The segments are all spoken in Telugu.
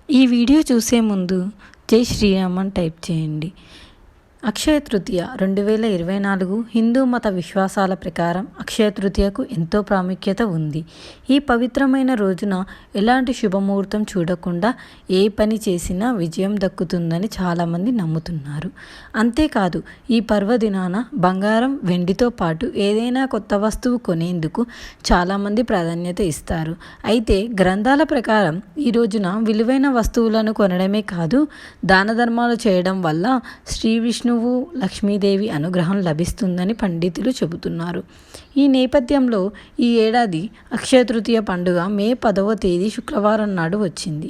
ఈ వీడియో చూసే ముందు జై శ్రీరామ్ అని టైప్ చేయండి. అక్షయ తృతీయ 2024 హిందూ మత విశ్వాసాల ప్రకారం అక్షయ తృతీయకు ఎంతో ప్రాముఖ్యత ఉంది. ఈ పవిత్రమైన రోజున ఎలాంటి శుభముహూర్తం చూడకుండా ఏ పని చేసినా విజయం దక్కుతుందని చాలామంది నమ్ముతున్నారు. అంతేకాదు ఈ పర్వదినాన బంగారం, వెండితో పాటు ఏదైనా కొత్త వస్తువు కొనేందుకు చాలామంది ప్రాధాన్యత ఇస్తారు. అయితే గ్రంథాల ప్రకారం ఈ రోజున విలువైన వస్తువులను కొనడమే కాదు, దాన ధర్మాలు చేయడం వల్ల శ్రీ విష్ణువు, లక్ష్మీదేవి అనుగ్రహం లభిస్తుందని పండితులు చెబుతున్నారు. ఈ నేపథ్యంలో ఈ ఏడాది అక్షయ తృతీయ పండుగ మే 10వ తేదీ శుక్రవారం నాడు వచ్చింది.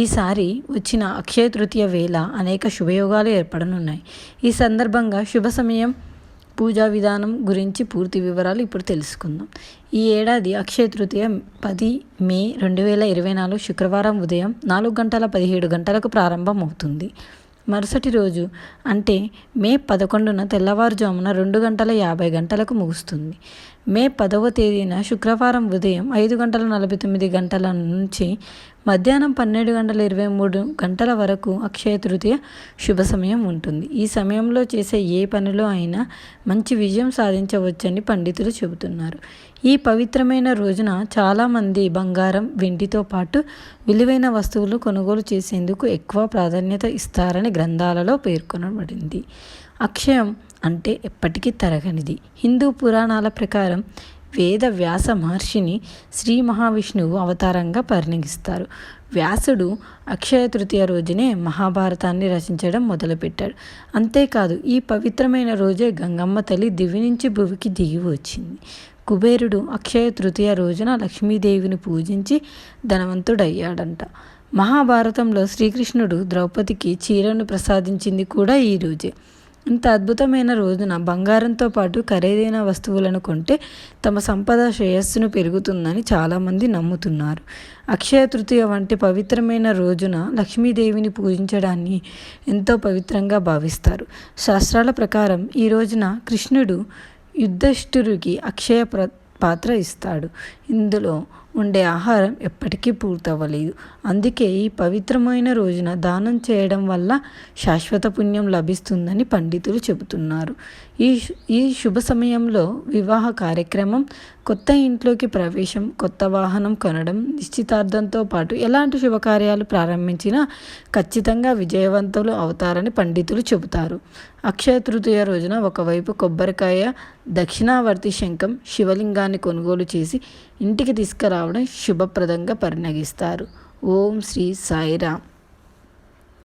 ఈసారి వచ్చిన అక్షయ తృతీయ వేళ అనేక శుభయోగాలు ఏర్పడనున్నాయి. ఈ సందర్భంగా శుభ సమయం, పూజా విధానం గురించి పూర్తి వివరాలు ఇప్పుడు తెలుసుకుందాం. ఈ ఏడాది అక్షయ తృతీయ 10 మే 2024 శుక్రవారం ఉదయం 4:17 ప్రారంభమవుతుంది. మరుసటి రోజు అంటే మే 11న తెల్లవారుజామున 2:50 ముగుస్తుంది. మే 10వ తేదీన శుక్రవారం ఉదయం 5:49 నుంచి మధ్యాహ్నం 12:23 వరకు అక్షయ తృతీయ శుభ సమయం ఉంటుంది. ఈ సమయంలో చేసే ఏ పనిలో అయినా మంచి విజయం సాధించవచ్చని పండితులు చెబుతున్నారు. ఈ పవిత్రమైన రోజున చాలామంది బంగారం, వెండితో పాటు విలువైన వస్తువులు కొనుగోలు చేసేందుకు ఎక్కువ ప్రాధాన్యత ఇస్తారని గ్రంథాలలో పేర్కొనబడింది. అక్షయం అంటే ఎప్పటికీ తరగనిది. హిందూ పురాణాల ప్రకారం వేద వ్యాస మహర్షిని శ్రీ మహావిష్ణువు అవతారంగా పరిగణిస్తారు. వ్యాసుడు అక్షయ తృతీయ రోజునే మహాభారతాన్ని రచించడం మొదలుపెట్టాడు. అంతేకాదు ఈ పవిత్రమైన రోజే గంగమ్మ తల్లి దివి నుంచి భువికి దిగి వచ్చింది. కుబేరుడు అక్షయ తృతీయ రోజున లక్ష్మీదేవిని పూజించి ధనవంతుడయ్యాడంట. మహాభారతంలో శ్రీకృష్ణుడు ద్రౌపదికి చీరను ప్రసాదించింది కూడా ఈ రోజే. ఇంత అద్భుతమైన రోజున బంగారంతో పాటు ఖరీదైన వస్తువులను కొంటే తమ సంపద, శ్రేయస్సును పెరుగుతుందని చాలామంది నమ్ముతున్నారు. అక్షయ తృతీయ వంటి పవిత్రమైన రోజున లక్ష్మీదేవిని పూజించడాన్ని ఎంతో పవిత్రంగా భావిస్తారు. శాస్త్రాల ప్రకారం ఈ రోజున కృష్ణుడు యుధిష్ఠిరుడికి అక్షయ పాత్ర ఇస్తాడు. ఇందులో ఉండే ఆహారం ఎప్పటికీ పూర్తవ్వలేదు. అందుకే ఈ పవిత్రమైన రోజున దానం చేయడం వల్ల శాశ్వత పుణ్యం లభిస్తుందని పండితులు చెబుతున్నారు. ఈ శుభ సమయంలో వివాహ కార్యక్రమం, కొత్త ఇంట్లోకి ప్రవేశం, కొత్త వాహనం కొనడం, నిశ్చితార్థంతో పాటు ఎలాంటి శుభకార్యాలు ప్రారంభించినా ఖచ్చితంగా విజయవంతులు అవుతారని పండితులు చెబుతారు. అక్షయ తృతీయ రోజున ఒకవైపు కొబ్బరికాయ, దక్షిణావర్తి శంఖం, శివలింగాన్ని కొనుగోలు చేసి ఇంటికి తీసుకురావడం శుభప్రదంగా పరిగణిస్తారు. ఓం శ్రీ సాయిరామ్.